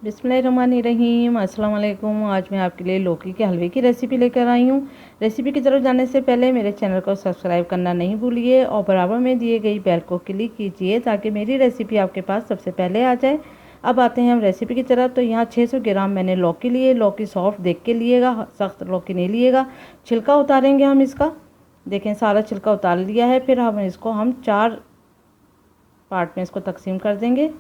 बिस्मिल्लाहिर्रहमानिर्रहीम। अस्सलाम वालेकुम। आज मैं आपके लिए लौकी के हलवे की रेसिपी लेकर आई हूँ। रेसिपी की तरफ जाने से पहले मेरे चैनल को सब्सक्राइब करना नहीं भूलिए और बराबर में दिए गई बेल को क्लिक कीजिए ताकि मेरी रेसिपी आपके पास सबसे पहले आ जाए। अब आते हैं हम रेसिपी की तरफ। तो यहाँ 600 ग्राम मैंने लौकी लिए। लौकी सॉफ्ट देख के लिएगा, सख्त लौकी नहीं लिएगा। छिलका उतारेंगे हम इसका। देखें, सारा छिलका उतार लिया है। फिर हम 4 पार्ट में इसको तकसीम कर देंगे।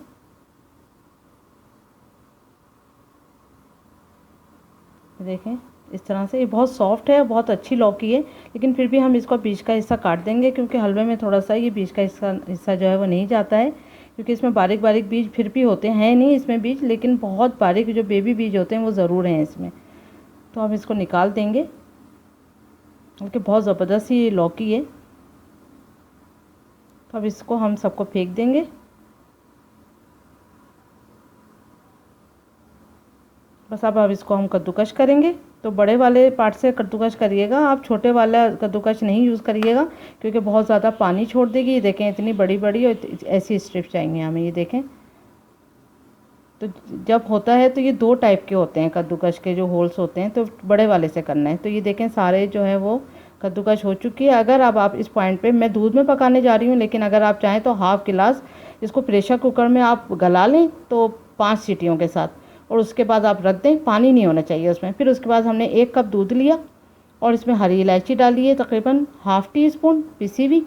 देखें, इस तरह से ये बहुत सॉफ्ट है और बहुत अच्छी लौकी है, लेकिन फिर भी हम इसको बीच का हिस्सा काट देंगे क्योंकि हलवे में थोड़ा सा ये बीच का हिस्सा जो है वो नहीं जाता है, क्योंकि इसमें बारीक बारीक बीज फिर भी होते हैं नहीं इसमें बीज, लेकिन बहुत बारीक जो बेबी बीज होते हैं वो ज़रूर हैं इसमें। तो हम इसको निकाल देंगे क्योंकि बहुत ज़बरदस्त ये लौकी है। तो अब इसको हम सबको फेंक देंगे। बस अब इसको हम कद्दूकश करेंगे। तो बड़े वाले पार्ट से कद्दूकश करिएगा, आप छोटे वाला कद्दूकश नहीं यूज़ करिएगा क्योंकि बहुत ज़्यादा पानी छोड़ देगी। ये देखें, इतनी बड़ी बड़ी और ऐसी स्ट्रिप चाहिए हमें। ये देखें, तो जब होता है तो ये 2 टाइप के होते हैं कद्दूकश के जो होल्स होते हैं, तो बड़े वाले से करना है। तो ये देखें, सारे जो है वो कद्दूकश हो चुकी है। अगर अब आप इस पॉइंट पे, मैं दूध में पकाने जा रही हूँ, लेकिन अगर आप चाहें तो हाफ़ गिलास इसको प्रेशर कुकर में आप गला लें तो 5 सीटियों के साथ, और उसके बाद आप रख दें। पानी नहीं होना चाहिए उसमें। फिर उसके बाद हमने 1 कप दूध लिया और इसमें हरी इलायची डाली है, तकरीबन ½ टीस्पून पिसी हुई।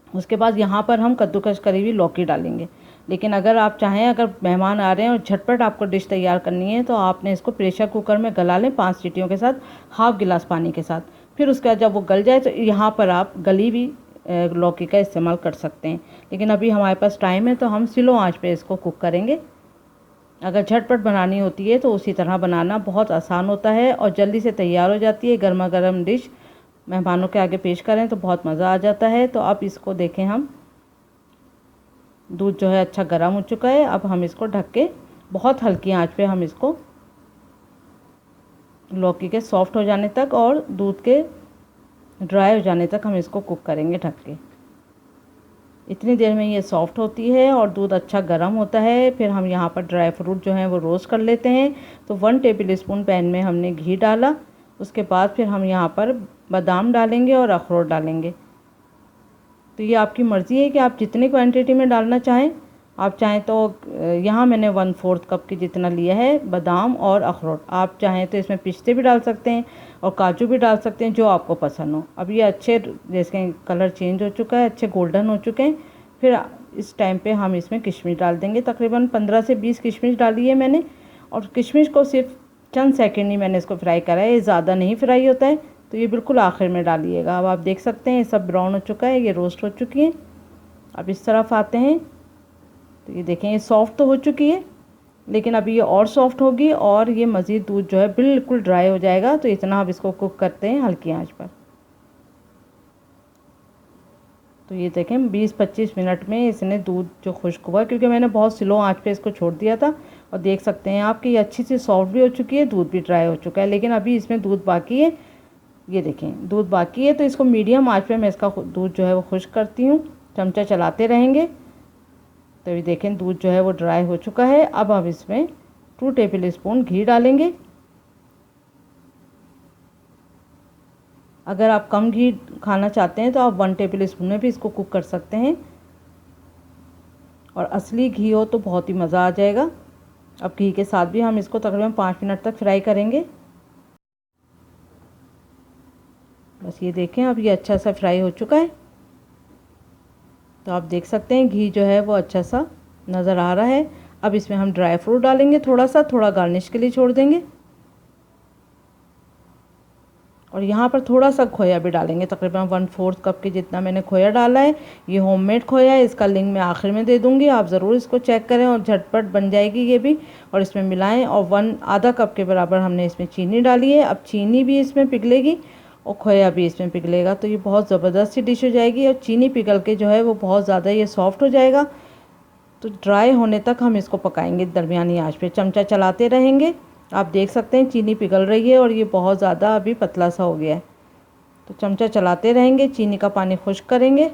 उसके बाद यहाँ पर हम कद्दूकश करी हुई लौकी डालेंगे। लेकिन अगर आप चाहें, अगर मेहमान आ रहे हैं और झटपट आपको डिश तैयार करनी है, तो आपने इसको प्रेशर कुकर में गला लें 5 सीटियों के साथ, ½ गिलास पानी के साथ। फिर उसके बाद जब वो गल जाए तो यहाँ पर आप गली हुई लौकी का इस्तेमाल कर सकते हैं। लेकिन अभी हमारे पास टाइम है तो हम स्लो आंच पे इसको कुक करेंगे। अगर झटपट बनानी होती है तो उसी तरह बनाना बहुत आसान होता है और जल्दी से तैयार हो जाती है। गर्मा गर्म डिश मेहमानों के आगे पेश करें तो बहुत मज़ा आ जाता है। तो अब इसको देखें, हम दूध जो है अच्छा गर्म हो चुका है। अब हम इसको ढक के बहुत हल्की आंच पे हम इसको लौकी के सॉफ्ट हो जाने तक और दूध के ड्राई हो जाने तक हम इसको कुक करेंगे ढक के। इतनी देर में ये सॉफ्ट होती है और दूध अच्छा गर्म होता है। फिर हम यहाँ पर ड्राई फ्रूट जो हैं वो रोस्ट कर लेते हैं। तो 1 टेबल स्पून पैन में हमने घी डाला। उसके बाद फिर हम यहाँ पर बादाम डालेंगे और अखरोट डालेंगे। तो ये आपकी मर्ज़ी है कि आप जितनी क्वांटिटी में डालना चाहें। आप चाहें तो यहाँ मैंने 1/4 कप की जितना लिया है बादाम और अखरोट। आप चाहें तो इसमें पिस्ते भी डाल सकते हैं और काजू भी डाल सकते हैं, जो आपको पसंद हो। अब ये अच्छे, जैसे कलर चेंज हो चुका है, अच्छे गोल्डन हो चुके हैं। फिर इस टाइम पे हम इसमें किशमिश डाल देंगे। तकरीबन 15 से 20 किशमिश डाली है मैंने, और किशमिश को सिर्फ चंद सेकेंड ही मैंने इसको फ्राई करा है, ये ज़्यादा नहीं फ्राई होता है। तो ये बिल्कुल आखिर में डालिएगा। अब आप देख सकते हैं ये सब ब्राउन हो चुका है, ये रोस्ट हो चुकी है। अब इस तरफ आते हैं तो ये देखें, ये सॉफ्ट तो हो चुकी है, लेकिन अभी ये और सॉफ्ट होगी और ये मज़ीद दूध जो है बिल्कुल ड्राई हो जाएगा। तो इतना अब इसको कुक करते हैं हल्की आंच पर। तो ये देखें, 20-25 मिनट में इसने दूध जो खुश्क हुआ, क्योंकि मैंने बहुत स्लो आंच पे इसको छोड़ दिया था। और देख सकते हैं आप कि ये अच्छी सी सॉफ्ट भी हो चुकी है, दूध भी ड्राई हो चुका है, लेकिन अभी इसमें दूध बाकी है। ये देखें, दूध बाकी है। तो इसको मीडियम आंच पे मैं इसका दूध जो है वो खुश्क करती हूँ, चमचा चलाते रहेंगे। तो ये देखें, दूध जो है वो ड्राई हो चुका है। अब हम इसमें 2 टेबल स्पून घी डालेंगे। अगर आप कम घी खाना चाहते हैं तो आप 1 टेबल स्पून में भी इसको कुक कर सकते हैं, और असली घी हो तो बहुत ही मज़ा आ जाएगा। अब घी के साथ भी हम इसको तकरीबन 5 मिनट तक फ्राई करेंगे। बस ये देखें, अब ये अच्छा सा फ्राई हो चुका है। तो आप देख सकते हैं घी जो है वो अच्छा सा नज़र आ रहा है। अब इसमें हम ड्राई फ्रूट डालेंगे, थोड़ा गार्निश के लिए छोड़ देंगे। और यहाँ पर थोड़ा सा खोया भी डालेंगे, तकरीबन 1/4 कप के जितना मैंने खोया डाला है। ये होममेड खोया है, इसका लिंक मैं आखिर में दे दूँगी, आप ज़रूर इसको चेक करें और झटपट बन जाएगी ये भी। और इसमें मिलाएं। और आधा कप के बराबर हमने इसमें चीनी डाली है। अब चीनी भी इसमें पिघलेगी और खोया भी इसमें पिघलेगा, तो ये बहुत ज़बरदस्त सी डिश हो जाएगी। और चीनी पिघल के जो है वो बहुत ज़्यादा ये सॉफ्ट हो जाएगा। तो ड्राई होने तक हम इसको पकाएंगे दरमियानी आंच पे, चमचा चलाते रहेंगे। आप देख सकते हैं चीनी पिघल रही है और ये बहुत ज़्यादा अभी पतला सा हो गया है। तो चमचा चलाते रहेंगे, चीनी का पानी खुश्क करेंगे।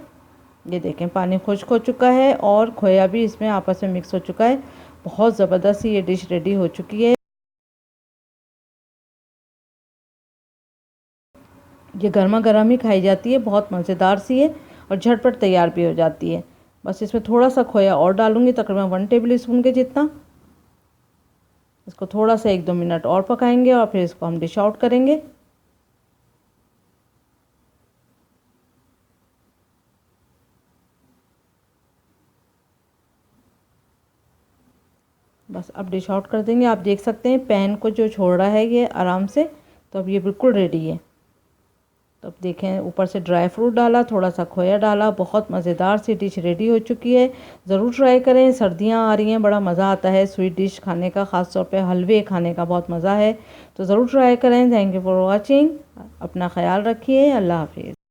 ये देखें, पानी खुश्क हो चुका है और खोया भी इसमें आपस में मिक्स हो चुका है। बहुत ज़बरदस्त ये डिश रेडी हो चुकी है। ये गर्मा गर्म ही खाई जाती है, बहुत मज़ेदार सी है और झटपट तैयार भी हो जाती है। बस इसमें थोड़ा सा खोया और डालूँगी, तकरीबन 1 टेबल स्पून के जितना। इसको थोड़ा सा 1-2 मिनट और पकाएंगे और फिर इसको हम डिश आउट करेंगे। बस अब डिश आउट कर देंगे। आप देख सकते हैं पैन को जो छोड़ रहा है ये आराम से, तो अब ये बिल्कुल रेडी है। तो अब देखें, ऊपर से ड्राई फ्रूट डाला, थोड़ा सा खोया डाला, बहुत मज़ेदार सी डिश रेडी हो चुकी है। ज़रूर ट्राई करें, सर्दियां आ रही हैं, बड़ा मज़ा आता है स्वीट डिश खाने का, ख़ास तौर पे हलवे खाने का बहुत मज़ा है। तो ज़रूर ट्राई करें। Thank you for watching. अपना ख्याल रखिए। अल्लाह हाफिज़।